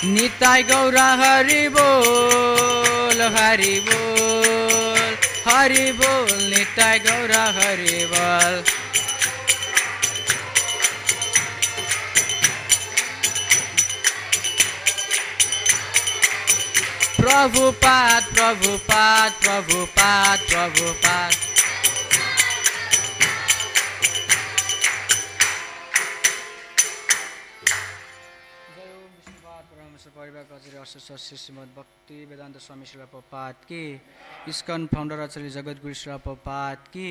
निताई गौरा हरि बोल हरि बोल हरि बोल निताई गौरा हरि बोल प्रभुपाद प्रभुपाद प्रभुपाद प्रभुपाद परिवार कचेरी अशेष श्रीमद् भक्ति वेदांत स्वामी श्री प्रभुपाद की इस्कन फाउंडर आचार्य जगतगुरु श्री प्रभुपाद की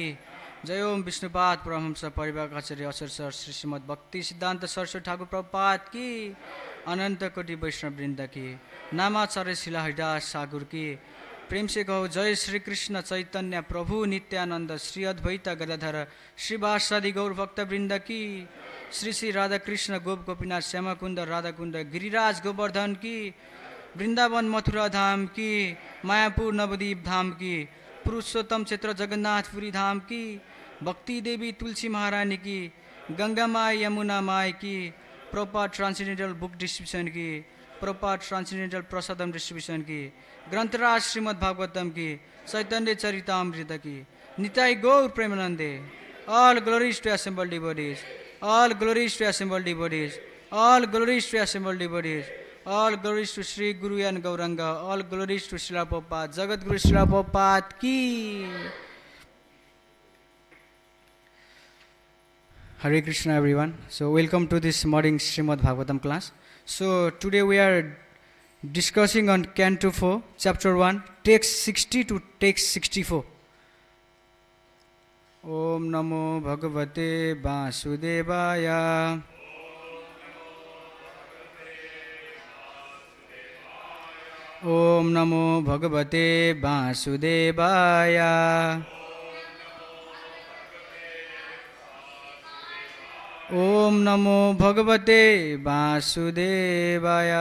जय ओम विष्णुपाद परमहंस परिवार कचेरी अशेष श्रीमद् भक्ति सिद्धांत सरस्वती ठाकुर प्रभुपाद की अनंत कोटि वैष्णव वृंद की नामाचार्य शिला हरिदास सागर की प्रेम से कहो जय श्री कृष्ण चैतन्य प्रभु नित्यानंद श्री अद्वैत गदाधर श्रीवासादि गौर भक्त वृंद की श्री श्री राधा कृष्ण गोप गोपीनाथ श्यामा कुंद राधा कुंद गिरिराज गोवर्धन की वृंदावन मथुरा धाम की मायापुर नवद्वीप धाम की पुरुषोत्तम क्षेत्र जगन्नाथपुरी धाम की भक्ति देवी तुलसी महारानी की गंगा माई यमुना माई की प्रॉपर ट्रांसजेंडरल बुक डिस्ट्रीब्यूशन की प्रॉपर ट्रांसजेंडरल प्रसादम डिस्ट्रीब्यूशन की ग्रंथराज श्रीमद् भागवतम की चैतन्य चरितामृत की निताई गौर प्रेमानंदे all glories to assembled devotees all glories to assembled devotees, all glories to assembled devotees, all glories to Sri Guru and Gauranga, all glories to Srila Prabhupada, Jagat Guru Srila Prabhupada ki. Hare Krishna everyone. So welcome to this morning Srimad Bhagavatam class. So today we are discussing on Canto 4, Chapter 1, text 60 to text 64. ओम नमो भगवते वासुदेवाय ओम नमो भगवते वासुदेवाय ओम नमो भगवते वासुदेवाय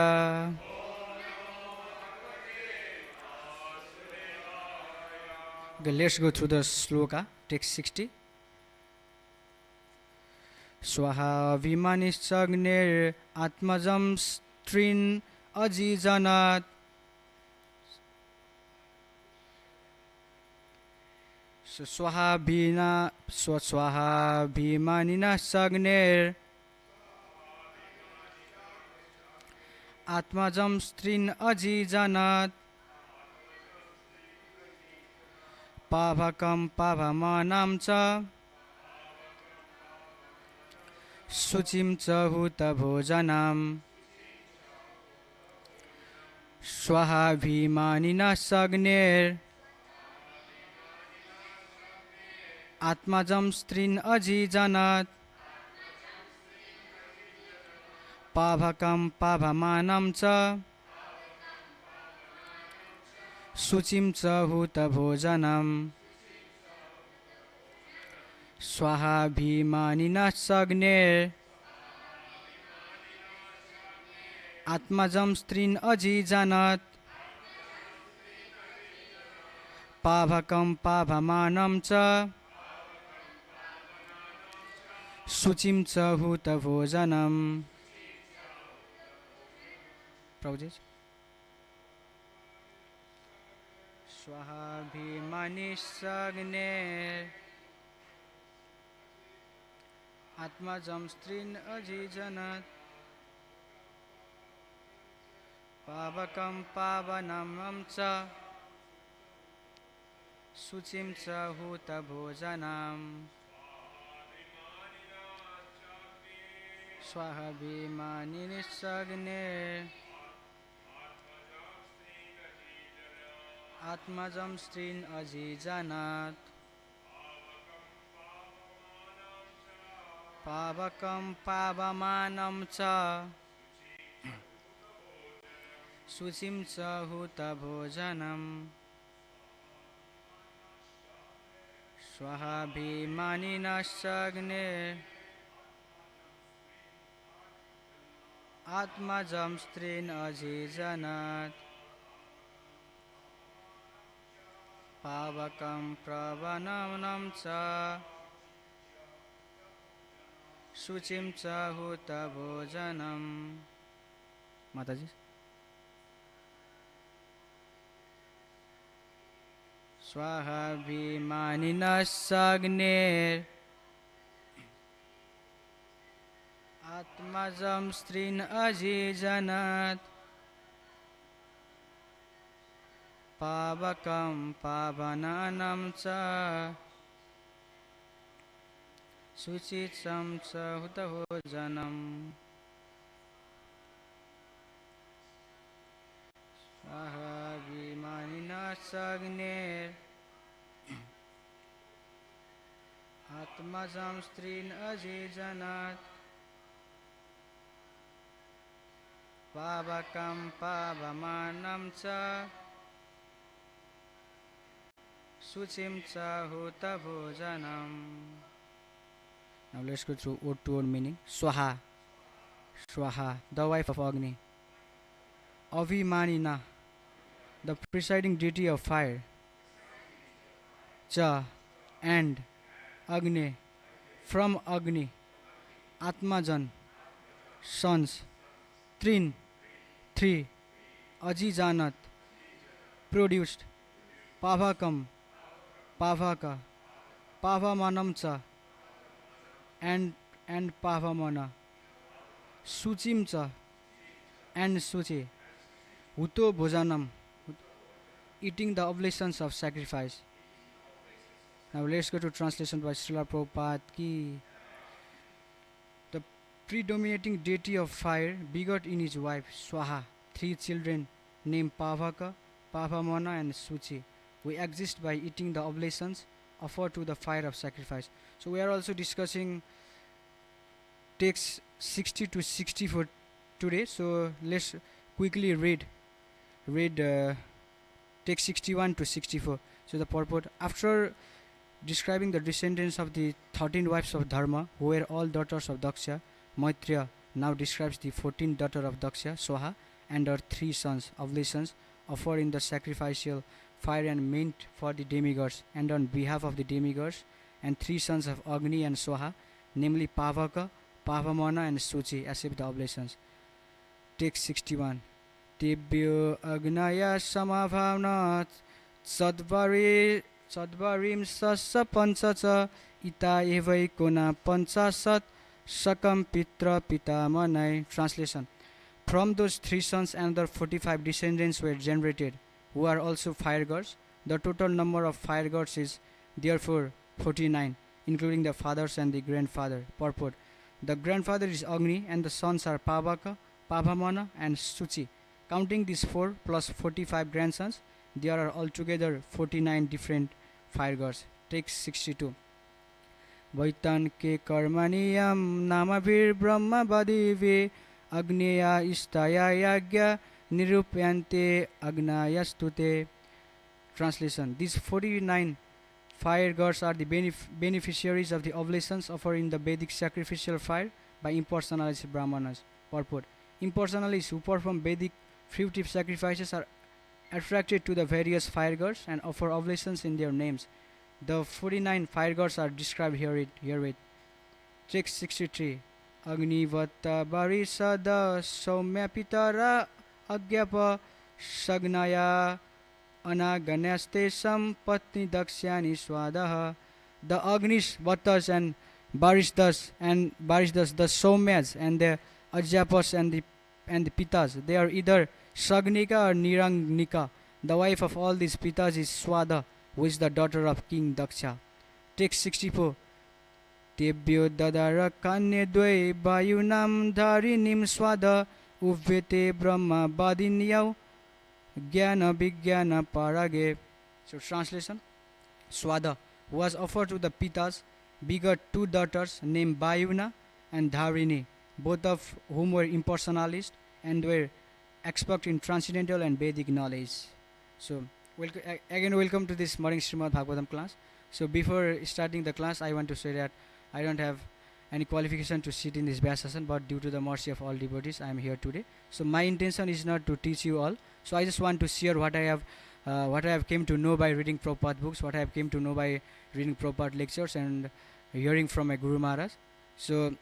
Okay, let's go through the sloka. Text 60. Swaha vimanischagnir atmajam strin ajijanat. So swaha vimaninaschagnir atmajam strin ajijanat. पाभकं पाभमानां च शुचिं च हूतभोजनम् स्वाहा भीमानिनः सग्नेर् आत्मजं स्त्रीन् अजिजनत् पाभकं पाभमानं च शुचिं च हूतभोजनम् स्वाहा भीमानिनः सग्नेर् आत्मजं स्त्रीन् अजिजनत् पाभकं पाभमानं च शुचिं च हूतभोजनम् प्रभुजी स्वाहा भीमानिस्सग्नेर् आत्मजं स्त्रीन् अजिजनत् पावकं पावनमं च शुचिं च हूतभोजनम् स्वाहा भीमानिस्सग्नेर् आत्मजं स्त्रीन् अजिजनत् पावकं पावमानं च शुचिं च हूतभोजनम् स्वाहा भीमानिनश्चग्नेर् आत्मजं स्त्रीन् अजिजनत् पावकं प्रवननं च शुचिं च हूतभोजनम् माताजी स्वाहाभिमानिनस्सग्नेर् आत्मजं स्त्रीन् अजीजनत् पावकं पावनानं च शुचित्सं च हुतभोजनम् स्वाहाभिमानिनस्सग्नेर् आत्मजं स्त्रीन् अजीजनत् पावकं पावमानं च शुचिं च हुतभोजनम्. Now let's go through word to word meaning. Swaha, Swaha, the wife of Agni. Avimanina, the presiding deity of fire. Cha, and Agni, from Agni. Atmajan, sons. Trin, three. Ajijanat, produced. Pavakam, Pavaka, Pavamanamcha, and Pavamana. Suchimcha, and Suchi. Huto Bhojanam, eating the oblations of sacrifice. Now let's go to translation by Srila Prabhupada ki. The predominating deity of fire begot in his wife Swaha 3 children named Pavaka, Pavamana and Suchi. We exist by eating the oblations offered to the fire of sacrifice. So we are also discussing texts 60 to 64 today. So let's quickly read text 61 to 64. So the purport: after describing the descendants of the 13 wives of Dharma, who were all daughters of Daksha, Maitreya now describes the 14th daughter of Daksha, Swaha, and her 3 sons, oblations offered in the sacrificial fire and meant for the demigods and on behalf of the demigods, and 3 sons of Agni and Swaha, namely Pavaka, Pavamana and Suchi, accept the oblations. Text 61. Tibyo Agnaya Samabhavnat Sadvarim Sassa Panchacha Ita Evai Kona Panchasat Sakam Pitra Pitamanai. Translation: from those 3 sons another 45 descendants were generated, who are also fire gods. The total number of fire gods is therefore 49, including the fathers and the grandfather. Purport: the grandfather is Agni and the sons are Pavaka, Pavamana and Suchi. Counting these 4 plus 45 grandsons, there are altogether 49 different fire gods. Text 62. Vaitan ke karmaniyam namavir brahma badive agneya istaya yagya nirupyante agnayastute. Translation: these 49 fire gods are the beneficiaries of the oblations offered in the Vedic sacrificial fire by impersonalist brahmanas. Purport: impersonalists who perform Vedic fruitive sacrifices are attracted to the various fire gods and offer oblations in their names. The 49 fire gods are described herewith. Text 63. Agni Vatta Barisada Saumya Pitara Agyapa Sagnaya Anaganaste Sampatni Daksyani Swadaha. The Agnis, Vattas and Barisdas, the Saumyas and the Ajyapas and the Pitas, they are either Sagnika or Nirangnika. The wife of all these Pitas is Swada, who is the daughter of King Daksha. Text 64. Tebyo dadara kanye dve bayunam dharinim swada uvvete brahma badinyau jnana vijnana parage. So translation: Swada, who was offered to the Pitas, begot 2 daughters named Bayuna and Dharini, both of whom were impersonalists and were expert in transcendental and Vedic knowledge. So welcome to this morning Srimad Bhagavatam class. So before starting the class, I want to say that I don't have any qualification to sit in this Vyasasana, but due to the mercy of all devotees, I am here today. So my intention is not to teach you all. So I just want to share what I have came to know by reading Prabhupada books, what I have came to know by reading Prabhupada lectures and hearing from my Guru Maharaj. So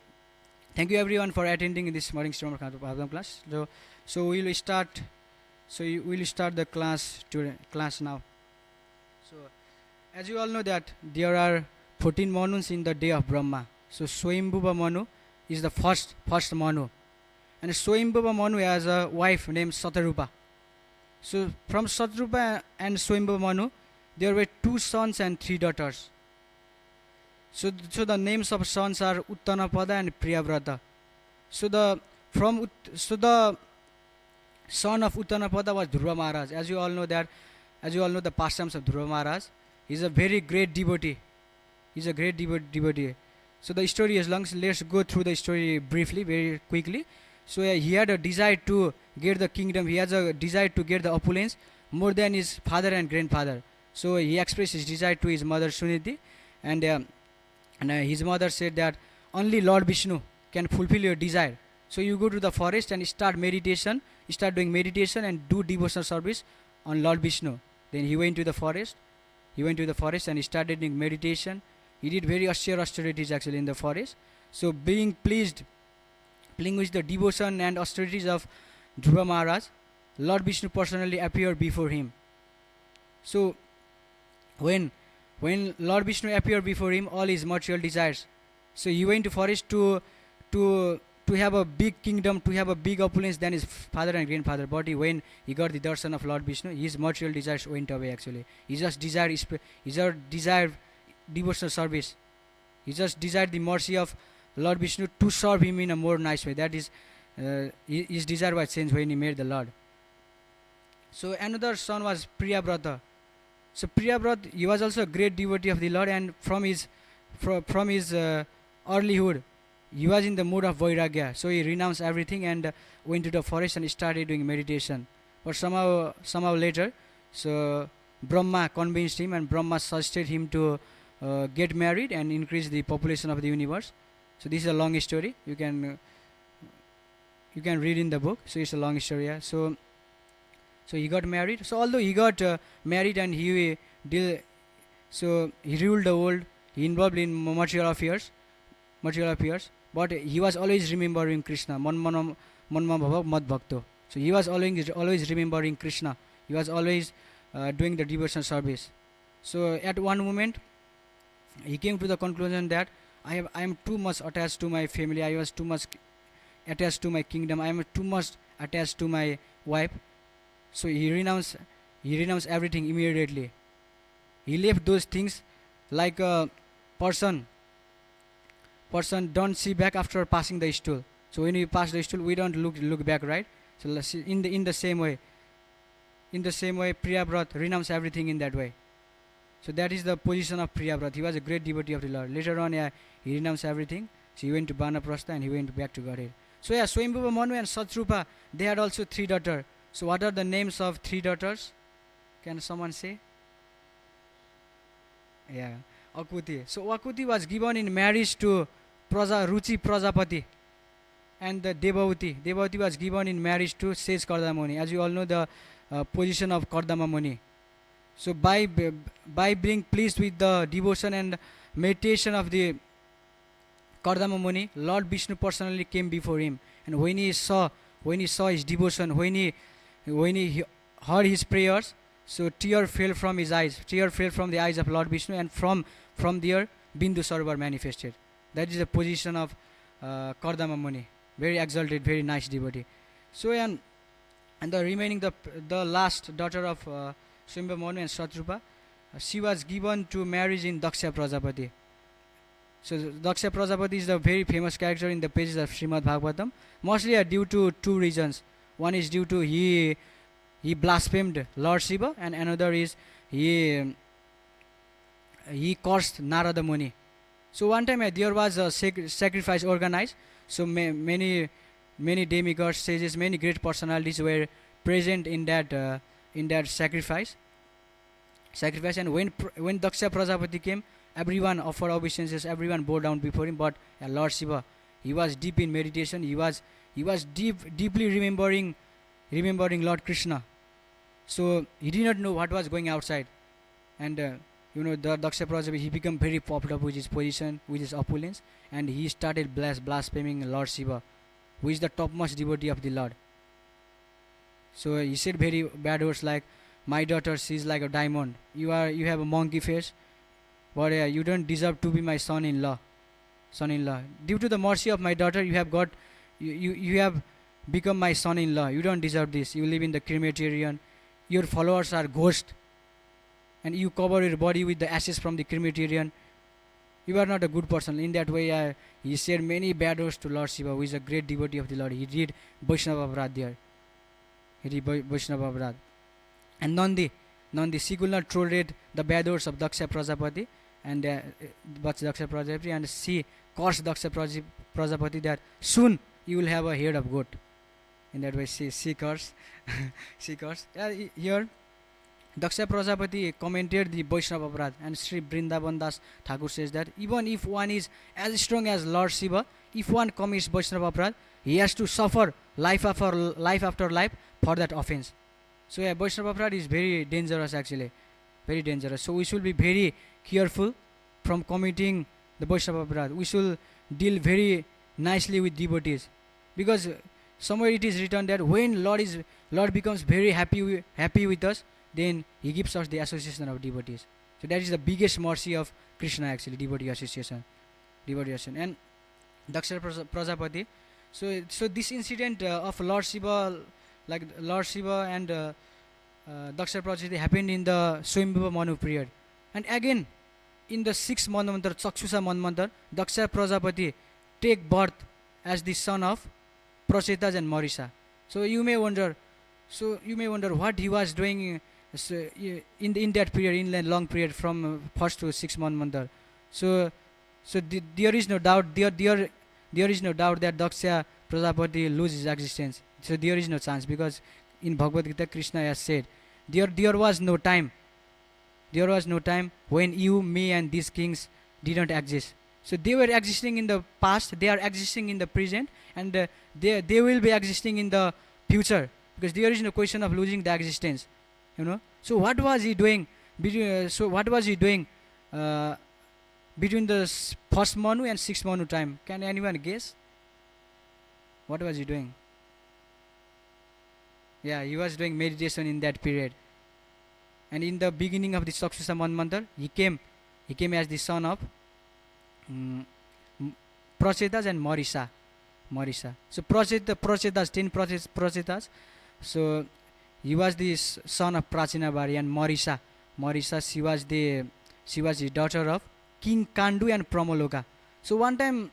thank you everyone for attending this morning Srimad Bhagavatam class. So we will start. So we will start the class now. So As you all know that there are 14 Manus in the day of Brahma. So Swayambhuva Manu is the first Manu. And Swayambhuva Manu has a wife named Satarupa. So from Satarupa and Swayambhuva Manu, there were 2 sons and 3 daughters. So the names of sons are Uttanapada and Priyavrata. So the son of Uttanapada was Dhruva Maharaj. As you all know the pastimes of Dhruva Maharaj. He's a very great devotee. He's a great devotee. So the story is long. So let's go through the story briefly, very quickly. So he had a desire to get the kingdom. He has a desire to get the opulence more than his father and grandfather. So he expressed his desire to his mother Suniti, and his mother said that only Lord Vishnu can fulfill your desire. So you go to the forest and start doing meditation and do devotional service on Lord Vishnu. Then he went to the forest. And he started doing meditation. He did very austerities actually in the forest. So being pleased with the devotion and austerities of Dhruva Maharaj, Lord Vishnu personally appeared before him. So when Lord Vishnu appeared before him, all his material desires. So he went to forest to have a big kingdom, to have a big opulence than his father and grandfather. But when he got the darshan of Lord Vishnu, his material desires went away actually. He just desired devotional service. He just desired the mercy of Lord Vishnu to serve him in a more nice way. That is, his desire was changed when he met the Lord. So another son was Priyavrata. So Priyavrata, he was also a great devotee of the Lord, and from his earlyhood, he was in the mood of Vairagya. So he renounced everything and went to the forest and started doing meditation. But somehow later, so Brahma convinced him, and Brahma suggested him to get married and increase the population of the universe. So this is a long story. You can read in the book. So it's a long story. Yeah. So he got married. So although he got married and he ruled the world, he involved in material affairs, but he was always remembering Krishna. Manma bhava mad bhakto. So he was always remembering Krishna. He was always doing the devotional service. So at one moment, he came to the conclusion that I am too much attached to my family. I was too much attached to my kingdom. I am too much attached to my wife. So he renounced everything immediately. He left those things like a person don't see back after passing the stool. So when we pass the stool, we don't look back, right? So let's see, in the same way, Priyavrata renounced everything in that way. So that is the position of Priyavrata. He was a great devotee of the Lord. Later on, he renounced everything. So he went to Banaprastha and he went back to Godhead. So Swayambhuva Manu and Satrupa, they had also 3 daughters. So what are the names of 3 daughters? Can someone say? Yeah, Akuti. So Akuti was given in marriage to Ruchi Prajapati, and the Devavati. Devavati was given in marriage to Sej Kardama Muni. As you all know the position of Kardama Muni. So by being pleased with the devotion and meditation of the Kardama Muni, Lord Vishnu personally came before him, and when he saw his devotion, when he heard his prayers, so tear fell from his eyes. Tear fell from the eyes of Lord Vishnu, and from there Bindu Sarovar manifested. That is the position of Kardama Muni. Very exalted, very nice devotee. So and the remaining the last daughter of Swayambhuva Manu and Satrupa, she was given to marriage in Daksha Prajapati. So Daksha Prajapati is the very famous character in the pages of Srimad Bhagavatam. Mostly due to 2 reasons. One is due to he blasphemed Lord Shiva, and another is he cursed Narada Muni. So one time there was a sacrifice organized. So many demigods, sages, many great personalities were present in that sacrifice. And when Daksha Prajapati came, everyone offered obeisances, everyone bowed down before him. But Lord Shiva, he was deep in meditation. He was deeply remembering Lord Krishna. So he did not know what was going outside, and the Daksha Prajapati, he became very popular with his position, with his opulence, and he started blaspheming Lord Shiva, who is the topmost devotee of the Lord. So he said very bad words like, "My daughter, she is like a diamond. You have a monkey face, but you don't deserve to be my son-in-law. Due to the mercy of my daughter, you have got, you have become my son-in-law. You don't deserve this. You live in the crematorium. Your followers are ghosts, and you cover your body with the ashes from the crematorium. You are not a good person. In that way, he said many bad words to Lord Shiva, who is a great devotee of the Lord. He did Vaishnava Brad there. He did Vaishnava Brad. And Nandi, she could not tolerate the bad words of Daksha Prajapati, and Daksha Prajapati, and she cursed Daksha Prajapati that soon you will have a head of goat. In that way, she cursed. She cursed. Here, Daksha Prajapati commented the Vaishnava Brad, and Sri Vrindavan Das Thakur says that even if one is as strong as Lord Shiva, if one commits Vaishnava Brad, he has to suffer life after life for that offense. So yeah, Vaishnava Brad is very dangerous actually, very dangerous. So we should be very careful from committing the Vaishnava Brad. We should deal very nicely with devotees, because somewhere it is written that when Lord becomes very happy with us, then he gives us the association of devotees. So that is the biggest mercy of Krishna actually, devotee association. And Daksha Prajapati. So this incident of Lord Shiva and Daksha Prajapati happened in the Swayambhuva Manu period. And again, in the 6th Manvantara, Chakshusa Manvantara, Daksha Prajapati take birth as the son of Prachetas and Marisha. So you may wonder what he was doing in that period, in that long period from 1st to 6th Manvantara. So there is no doubt that Daksha Prajapati loses his existence. So there is no chance, because in Bhagavad Gita Krishna has said there was no time when you, me and these kings didn't exist. So they were existing in the past, they are existing in the present, and they will be existing in the future, because there is no question of losing the existence. So what was he doing between the 1st Manu and 6th Manu time? Can anyone guess? What was he doing? Yeah, he was doing meditation in that period. And in the beginning of the Chakshusa Manvantara, he came as the son of Prachetas and Marisha. So Prachetas, 10 Prachetas. So he was the son of Prachinavari, and Marisha, she was the daughter of King Kandu and Pramaloka. So one time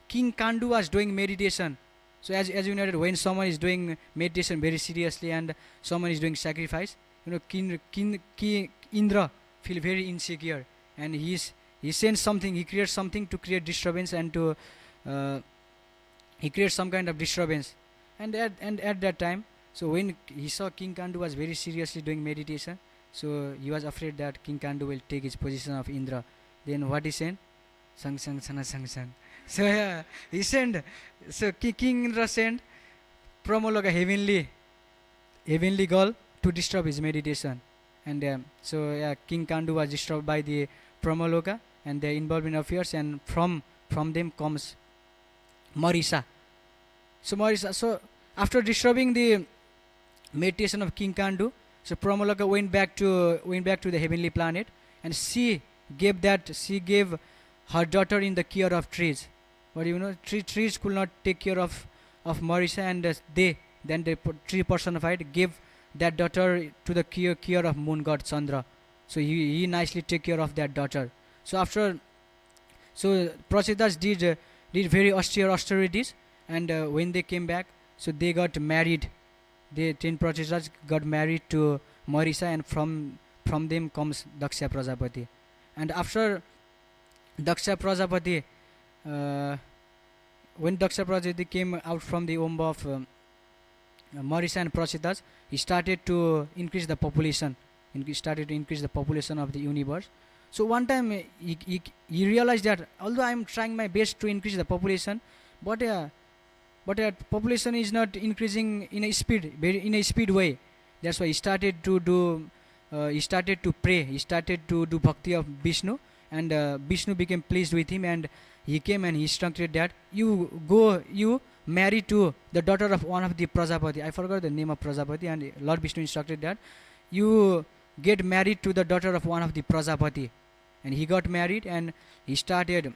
King Kandu was doing meditation. So as you know, that when someone is doing meditation very seriously and someone is doing sacrifice, King Indra feel very insecure, and he sends something, he creates something to create disturbance, and to he creates some kind of disturbance. And at that time, so when he saw King Kandu was very seriously doing meditation, so he was afraid that King Kandu will take his position of Indra. Then what he sent? Sang. So yeah, he sent. So King Indra sent Pramaloka, heavenly girl, to disturb his meditation. And so yeah, King Kandu was disturbed by the Pramaloka, and they involved in affairs, and from them comes Marisha. So after disturbing the meditation of King Kandu, so Pramaloka went back to the heavenly planet, and she gave her daughter in the care of trees. But trees could not take care of Marisha, and the tree personified gave that daughter to the care of moon god Chandra. So he nicely take care of that daughter. So Prachetas did very austerities, and when they came back, so they got married. The 10 Prachetas got married to Marisha, and from them comes Daksha Prajapati. And after Daksha Prajapati, when Daksha Prajapati came out from the womb of Marisha and Prachetas, he started to increase the population. He started to increase the population of the universe. So one time he realized that although I am trying my best to increase the population, but population is not increasing in a speed way. That's why he started to pray. He started to do bhakti of Vishnu, and Vishnu became pleased with him, and he came and he instructed that you marry to the daughter of one of the Prajapati. I forgot the name of Prajapati, and Lord Vishnu instructed that you get married to the daughter of one of the Prajapati. and he got married, and he started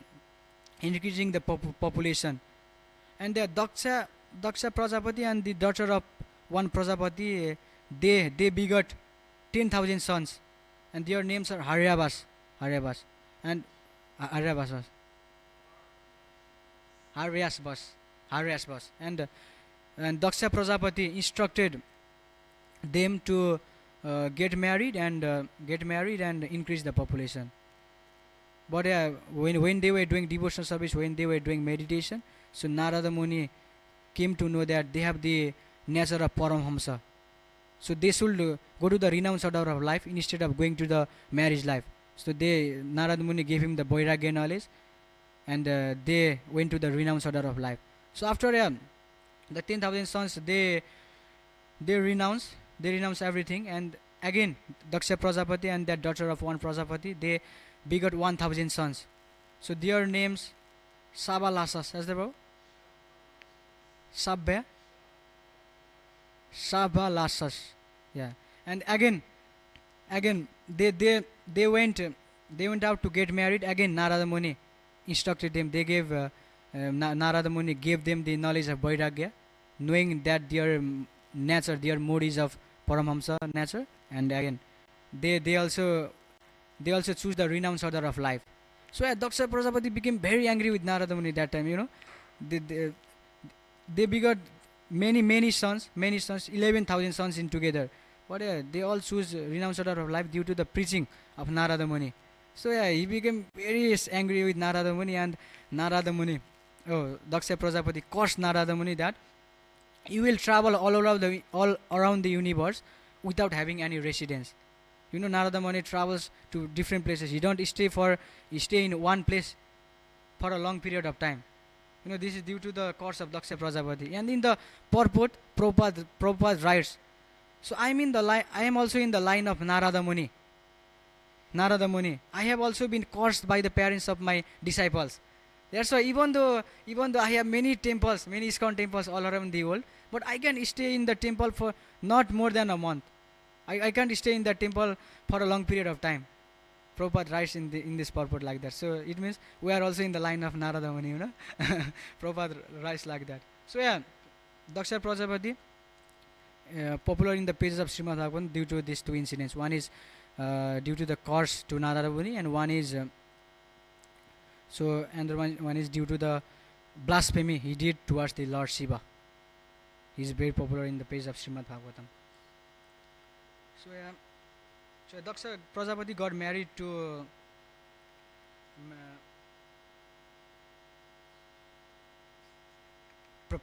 increasing the population. And the Daksha Prajapati and the daughter of one Prajapati, they begot 10,000 sons, and their names are Haryabas, and Haryabas, Haryasbas, and Daksha Prajapati instructed them to get married and increase the population. But when they were doing devotional service, when they were doing meditation, so Narada Muni came to know that they have the nature of Paramhamsa. So they should go to the renounced order of life instead of going to the marriage life. So Narada Muni gave him the Vairagya knowledge, and they went to the renounced order of life. So after the 10,000 sons, they renounced everything, and again Daksha Prajapati and that daughter of one Prajapati, they begot 1,000 sons. So their names Sabalasas, as the bro? Sabalasas, yeah. And again they went out to get married. Again Narada Muni instructed them. They gave Narada Muni gave them the knowledge of Vairagya, knowing that their nature, their mood is of Paramhamsa nature, and again they also choose the renounced order of life. So Daksha Prajapati became very angry with Narada Muni that time. They begot many sons, 11,000 sons in together. But they all choose renounced order of life due to the preaching of Narada Muni. So he became very angry with Narada Muni, and Daksha Prajapati cursed Narada Muni that you will travel all around the universe without having any residence. Narada Muni travels to different places. He don't stay in one place for a long period of time. This is due to the curse of Daksha Prajapati. And in the purport, Prabhupada writes, so I am also in the line of Narada Muni. I have also been cursed by the parents of my disciples. That's why even though I have many temples, many ISKCON temples all around the world, but I can stay in the temple for not more than a month. I can't stay in the temple for a long period of time. Prabhupada writes in this purport like that. So it means we are also in the line of Narada Muni, Prabhupada writes like that. So Daksha Prajapati, popular in the pages of Srimad Bhagavatam due to these two incidents. One is due to the curse to Narada Muni, and one is one is due to the blasphemy he did towards the Lord Shiva. He is very popular in the pages of Srimad Bhagavatam. So Daksha Prajapati got married to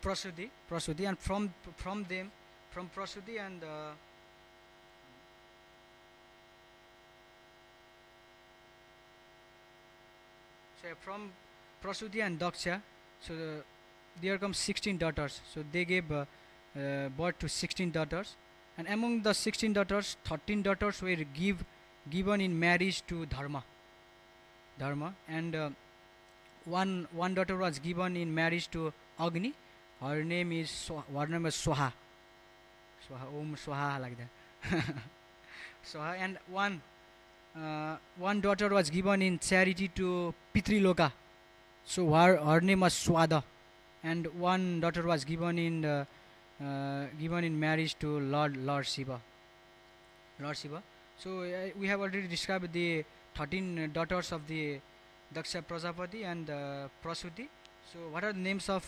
Prasuti, and from Prasuti and from Prasuti and Daksha, so there come 16 daughters. So they gave birth to 16 daughters. And among the 16 daughters, 13 daughters were given in marriage to Dharma. And one daughter was given in marriage to Agni. Her name is Swaha. Om Swaha, like that. Swaha. And one daughter was given in charity to Pitriloka. So her name was Swada. And one daughter was given in marriage to Lord Shiva. So we have already described the 13 daughters of the Daksha Prajapati and Prasuti. So what are the names of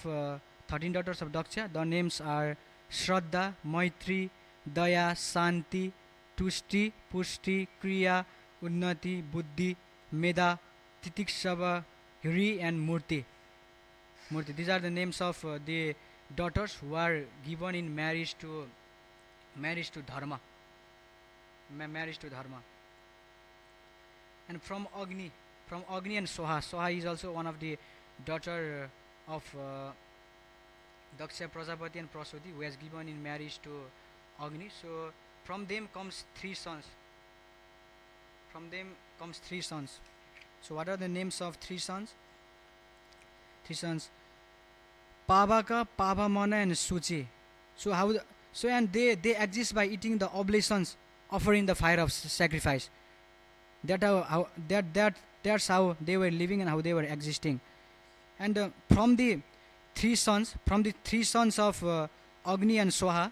13 daughters of Daksha? The names are Shraddha, Maitri, Daya, Santi, Tushti, Pushti, Kriya, Unnati, Buddhi, Meda, Titikshava, Hri, and Murti. These are the names of the daughters who are given in marriage to Dharma. And from Agni and Soha is also one of the daughter of Daksha Prajapati and Prasuti, who has given in marriage to Agni. So from them comes three sons. So what are the names of three sons? Pavaka, Pavamana, and Suchi. And they exist by eating the oblations, offering the fire of sacrifice. That's how they were living and how they were existing. And from the three sons of Agni and Swaha,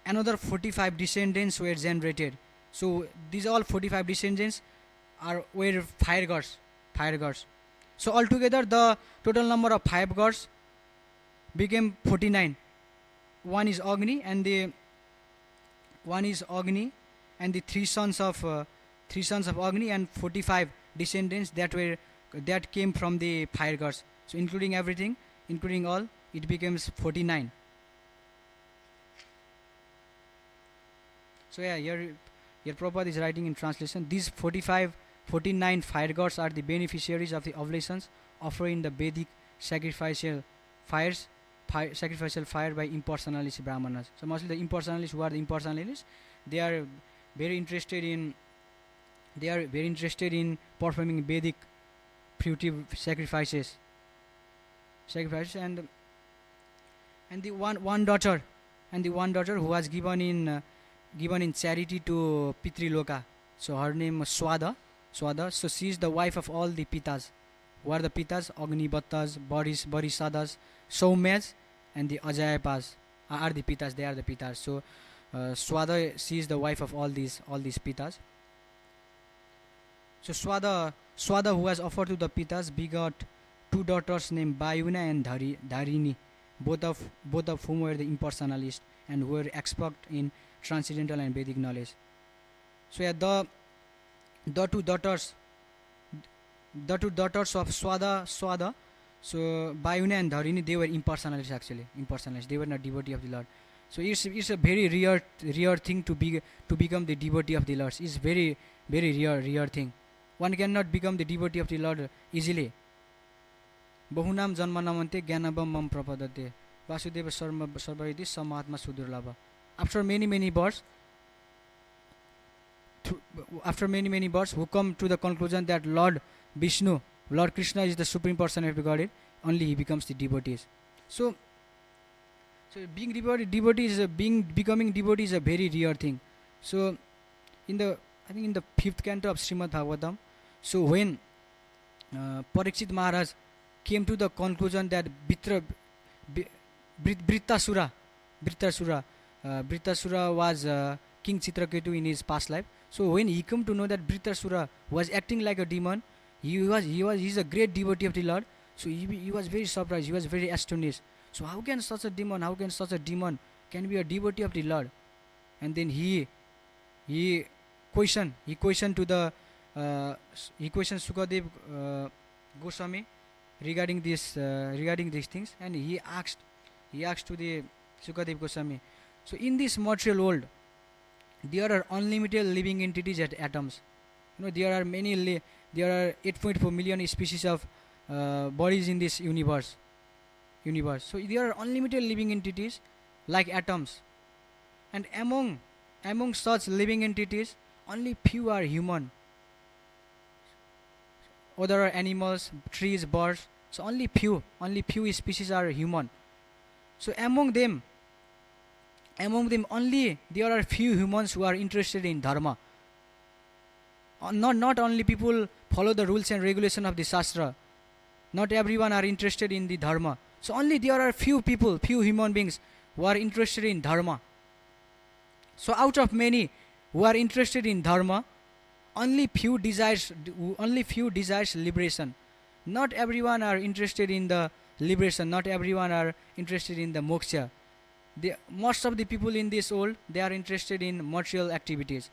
another 45 descendants were generated. So these all 45 descendants were fire gods. Fire gods. So altogether the total number of five gods became 49. One is Agni and the three sons of Agni, and 45 descendants that came from the fire gods. So including everything, including all, it becomes 49. So yeah, here Prabhupada is writing in translation, these 49 fire gods are the beneficiaries of the oblations offered in the Vedic sacrificial fire by impersonalist brahmanas. So mostly the impersonalists, who are the impersonalists, they are very interested in performing Vedic fruitive sacrifices, and the one daughter who was given in charity to Pitriloka. So her name was Swada. So she is the wife of all the Pitas. Who are the Pitas? Agnivattas, Barisadas, Saumyas, and the Ajayapas are the Pitas. They are the Pitas. So Swada, she is the wife of all these Pitas. So Swada, who was offered to the Pitas, begot two daughters named Bayuna and Dharini, both of whom were the impersonalists and were expert in transcendental and Vedic knowledge. So yeah, the two daughters of Swada. So Bayuna and Dharini, they were impersonalists actually. They were not devotee of the Lord. So it's a very rare thing to become the devotee of the Lord. It's very rare thing. One cannot become the devotee of the Lord easily. Bahunam janmanamante gyanabam mam prapadate Vasudeva sarvariti samahatma sudurlabha. After many births, who come to the conclusion that Lord Vishnu, Lord Krishna is the supreme personality of Godhead, only he becomes the devotees. So being becoming devotee is a very rare thing. So I think in the 5th canto of Srimad Bhagavatam, so when Parikshit Maharaj came to the conclusion that Brittasura was King Chitraketu in his past life. So when he came to know that Brittasura was acting like a demon, he's a great devotee of the Lord. So he was very surprised. He was very astonished. So how can such a demon can be a devotee of the Lord? And then he questioned Sukadev Goswami regarding these things, and he asked to the Sukadev Goswami. So in this material world, there are unlimited living entities at atoms. There are 8.4 million species of bodies in this universe. So there are unlimited living entities like atoms, and among such living entities, only few are human. Other are animals, trees, birds. So only few species are human. So among them only there are few humans who are interested in dharma. Not only people follow the rules and regulation of the Shastra. Not everyone are interested in the dharma. So only there are few human beings who are interested in dharma. So out of many who are interested in dharma, only few desires liberation. Not everyone are interested in the liberation. Not everyone are interested in the moksha. Most of the people in this world, they are interested in material activities.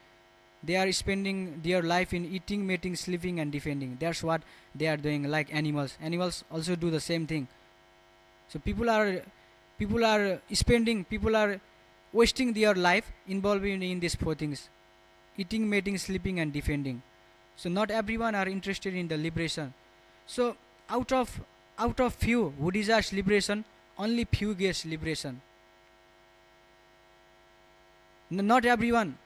They are spending their life in eating, mating, sleeping, and defending. That's what they are doing, like animals. Animals also do the same thing. So people are wasting their life involving in these four things: eating, mating, sleeping, and defending. So not everyone are interested in the liberation. So out of few who desires liberation, only few gets liberation. Not everyone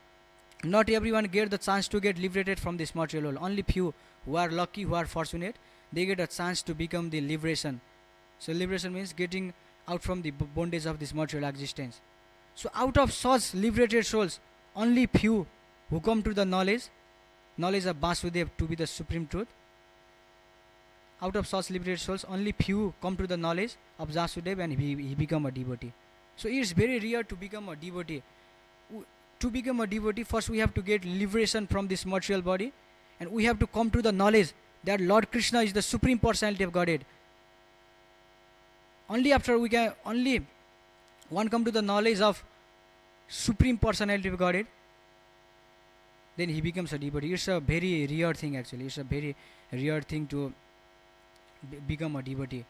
get the chance to get liberated from this material world. Only few who are lucky, who are fortunate, they get a chance to become the liberation. So liberation means getting out from the bondage of this material existence. So out of such liberated souls, only few who come to the knowledge knowledge of Vasudev to be the supreme truth. Out of such liberated souls, only few come to the knowledge of Vasudev and he become a devotee. So it's very rare to become a devotee. To become a devotee, first we have to get liberation from this material body, and we have to come to the knowledge that Lord Krishna is the Supreme Personality of Godhead. Only after we can, only one come to the knowledge of Supreme Personality of Godhead, then he becomes a devotee. It's a very rare thing actually. It's a very rare thing to become a devotee.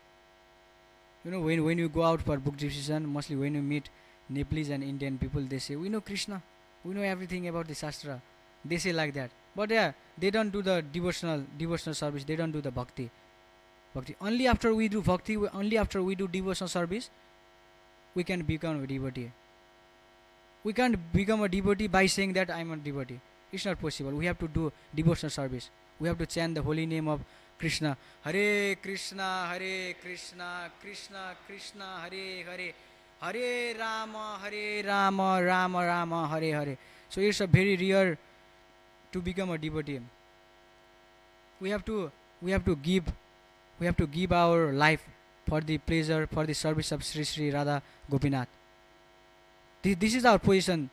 You know, when you go out for book discussion, mostly when you meet Nepalese and Indian people, they say, we know Krishna, we know everything about the Shastra. They say like that. But yeah, they don't do the devotional service, they don't do the bhakti. Only after we do bhakti, only after we do devotional service, we can become a devotee. We can't become a devotee by saying that I am a devotee. It's not possible. We have to do devotional service. We have to chant the holy name of Krishna. Hare Krishna, Hare Krishna, Krishna Krishna, Hare Hare, Hare Rama, Rama Rama, Hare Hare. So it's a very rare to become a devotee. We have to give our life for the pleasure, for the service of Sri Sri Radha Gopinath. This is our position.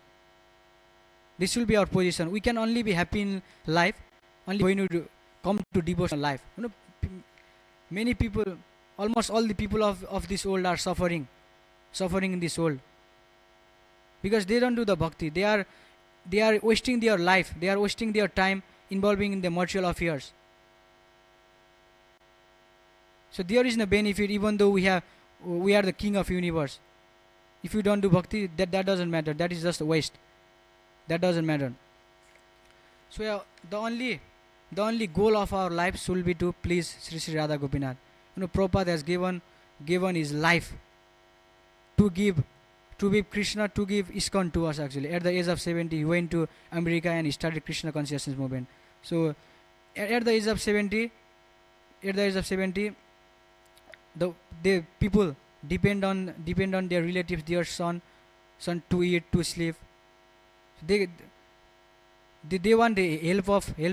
This will be our position. We can only be happy in life only when you come to devotional life. You know, many people, almost all the people of this world are suffering in this world because they don't do the bhakti. They are wasting their life. They are wasting their time involving in the material affairs. So there is no benefit, even though we are the king of universe. If you don't do bhakti, that doesn't matter. That is just a waste. That doesn't matter. So yeah, the only goal of our life should be to please Sri Sri Radha Gopinath. You know, Prabhupada has given his life to give Krishna, to give ISKCON to us actually. At the age of 70, he went to America and he started Krishna consciousness movement. So at the age of 70, the people depend on their relatives, their son to eat, to sleep. They want the help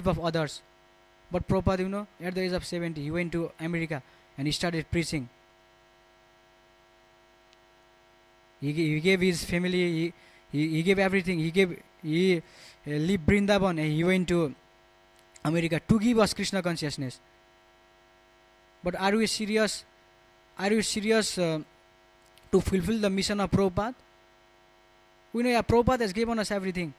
of others. But Prabhupada, you know, at the age of 70, he went to America and he started preaching. He gave his family, he gave everything. He left Vrindavan and he went to America to give us Krishna consciousness. But are we serious? To fulfill the mission of Prabhupada? We know Prabhupada has given us everything.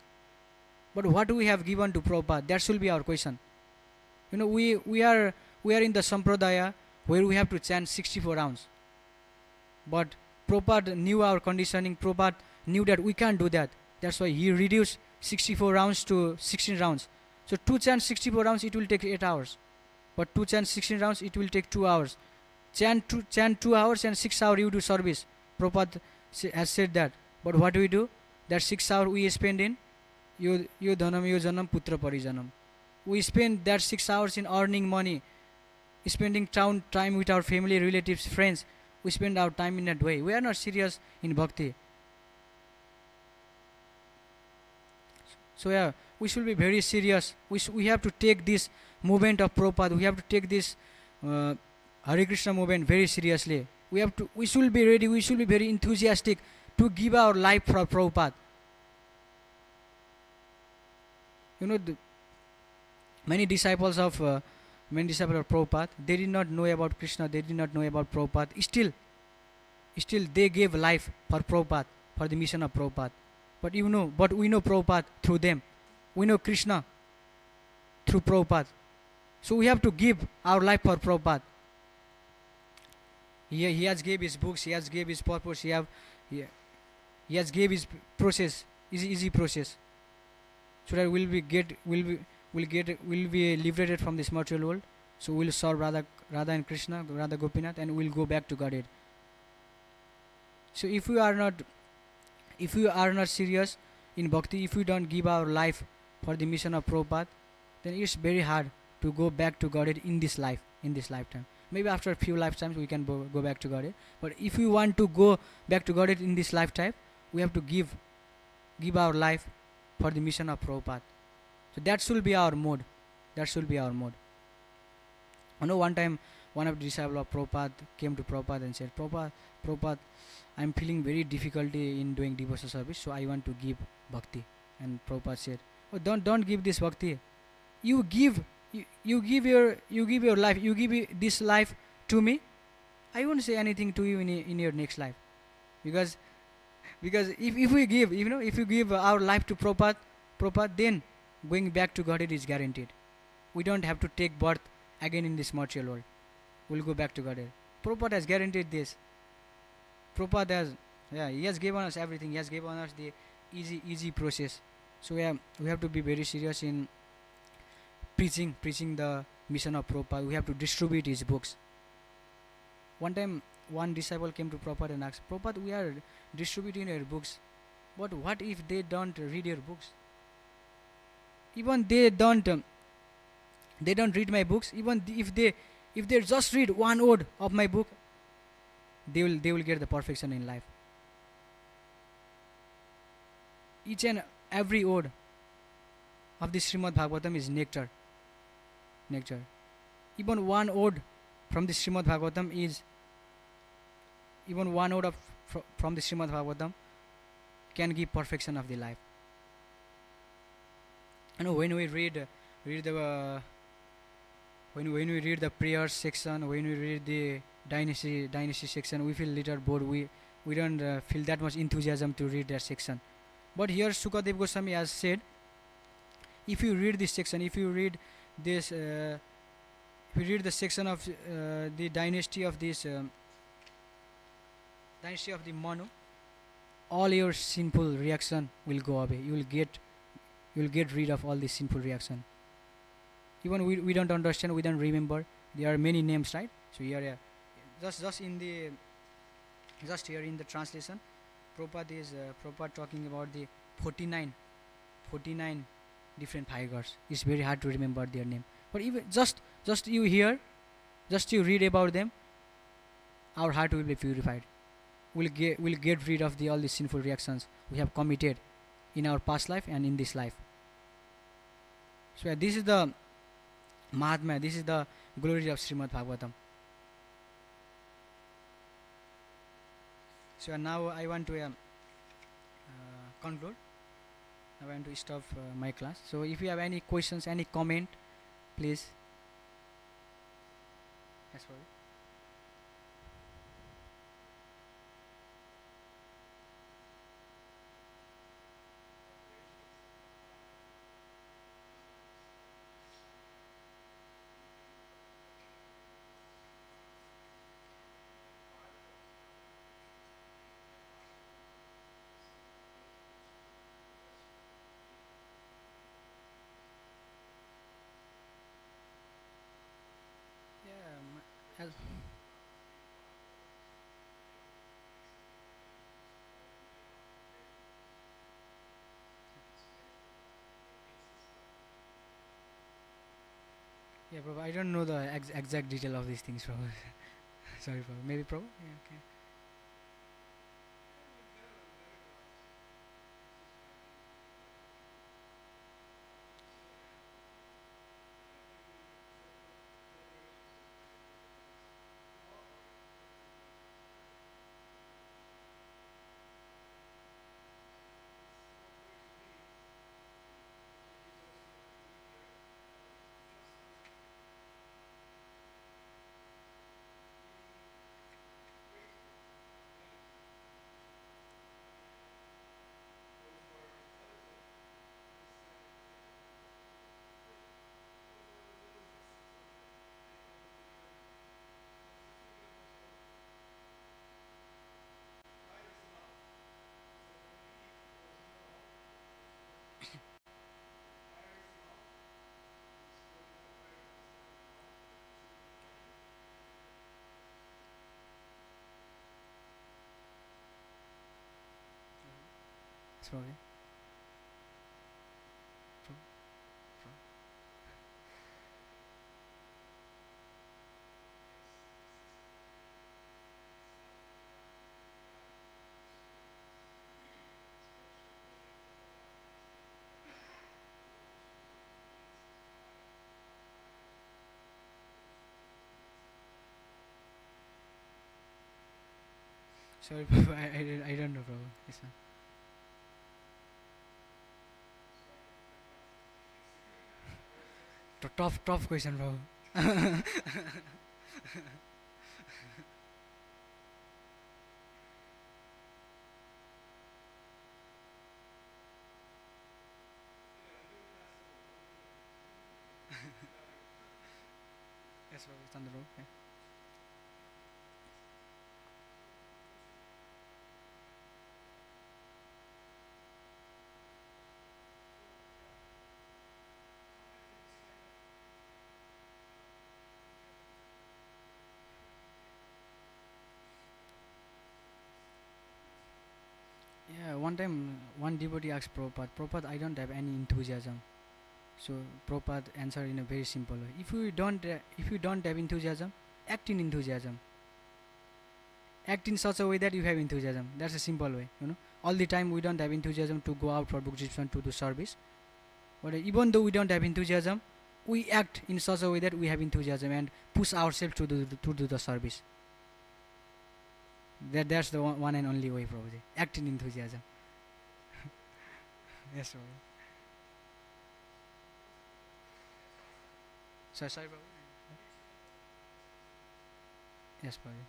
But what we have given to Prabhupada? That should be our question. You know, we are in the Sampradaya where we have to chant 64 rounds. But Prabhupada knew our conditioning. Prabhupada knew that we can't do that. That's why he reduced 64 rounds to 16 rounds. So to chant 64 rounds, it will take 8 hours. But to chant 16 rounds, it will take 2 hours. Chant 2 hours and 6 hours you do service. Prabhupada has said that. But what do we do? That 6 hours we spend in yo dhanam, yo janam, putra parijanam. We spend that 6 hours in earning money, spending time with our family, relatives, friends. We spend our time in that way. We are not serious in bhakti. So yeah, we should be very serious. We have to take this movement of Prabhupada. We have to take this Hare Krishna movement very seriously. We should be ready. We should be very enthusiastic to give our life for Prabhupada. You know, many disciples of Prabhupada, they did not know about Krishna. They did not know about Prabhupada. Still, they gave life for Prabhupada, for the mission of Prabhupada. But we know Prabhupada through them. We know Krishna through Prabhupada. So we have to give our life for Prabhupada. He has gave his books. He has gave his purpose. He has gave his process, easy process, so that we'll be liberated from this material world. So we'll serve Radha and Krishna, Radha Gopinath, and we'll go back to Godhead. So if we are not serious in bhakti, if we don't give our life for the mission of Prabhupada, then it's very hard to go back to Godhead in this lifetime. Maybe after a few lifetimes we can go back to Godhead. But if we want to go back to Godhead in this lifetime, we have to give our life for the mission of Prabhupada. So that should be our mode. That should be our mode. One time one of the disciple of Prabhupada came to Prabhupada and said, Prabhupada, I'm feeling very difficulty in doing devotional service, so I want to give bhakti. And Prabhupada said, oh, don't give this bhakti. You give, you give your life, you give this life to me. I won't say anything to you in your next life, because if we give, if you give our life to Prabhupada, then going back to Godhead is guaranteed. We don't have to take birth again in this material world. We'll go back to Godhead. Prabhupada has guaranteed this. Prabhupada has, he has given us everything. He has given us the easy process. So we have to be very serious in preaching the mission of Prabhupada. We have to distribute his books. One time, one disciple came to Prabhupada and asked, Prabhupada, we are distributing your books, but what if they don't read your books? Even they don't read my books. Even if they just read one word of my book, they will get the perfection in life. Each and every word of the Srimad Bhagavatam is nectar. Even one word from the Srimad Bhagavatam from the Srimad Bhagavatam can give perfection of the life. When we read the when we read the prayer section, when we read the dynasty section, we feel little bored. We don't feel that much enthusiasm to read that section. But here Sukadev Goswami has said, if you read this section, if you read this, if you read the section of the dynasty of this dynasty of the Manu, all your sinful reaction will go away. You will get rid of all this sinful reaction. Even we don't understand, we don't remember. There are many names, right? So here, just here in the translation, Prabhupada talking about the 49 different tigers. It's very hard to remember their name. But even just you hear, just you read about them, our heart will be purified. We'll get rid of all the sinful reactions we have committed in our past life and in this life. So this is the Mahatma, this is the glory of Srimad Bhagavatam. So now I want to conclude. I want to stop my class. So if you have any questions, any comment, please ask for it. Yeah, Prabhu, I don't know the exact detail of these things, Prabhu. Sorry, Prabhu. Maybe Prabhu? Yeah, okay. That's probably. Sorry, Prabhu, I don't know, Prabhu. This one. Tough question, Prabhu. Yes, Prabhu, it's on the road. Yeah, one time one devotee asked Prabhupada, Prabhupada, I don't have any enthusiasm. So Prabhupada answered in a very simple way. If you don't have enthusiasm, act in enthusiasm. Act in such a way that you have enthusiasm. That's a simple way, you know. All the time we don't have enthusiasm to go out for book distribution to do service. But even though we don't have enthusiasm, we act in such a way that we have enthusiasm and push ourselves to do the service. That's the one and only way, Prabhuji. Act in enthusiasm. Yes, Prabhuji. Sorry, Prabhu. Yes, Prabhuji.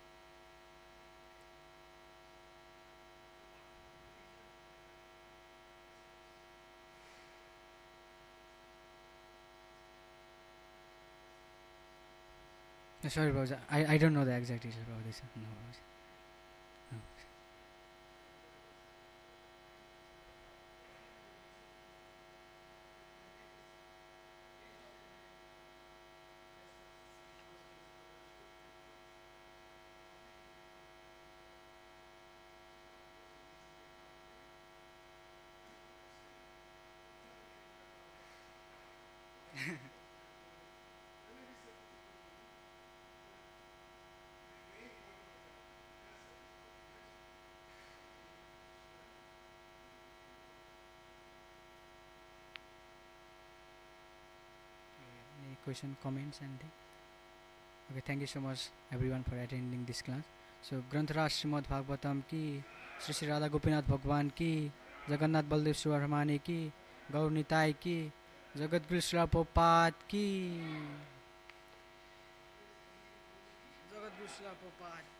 Sorry, Prabhuji. I don't know the exact details about this. No, Prabhuji. No. Any question, comments, anything? Okay, thank you so much everyone for attending this class. So Granthara Srimad Bhagavatam ki, Sri Sri Radha Gopinath Bhagwan ki, Jagannath Baldev Subramani ki, Gaur Nitai ki, Jagat Guru Srila Prabhupada ki, Jagat Guru Srila Prabhupada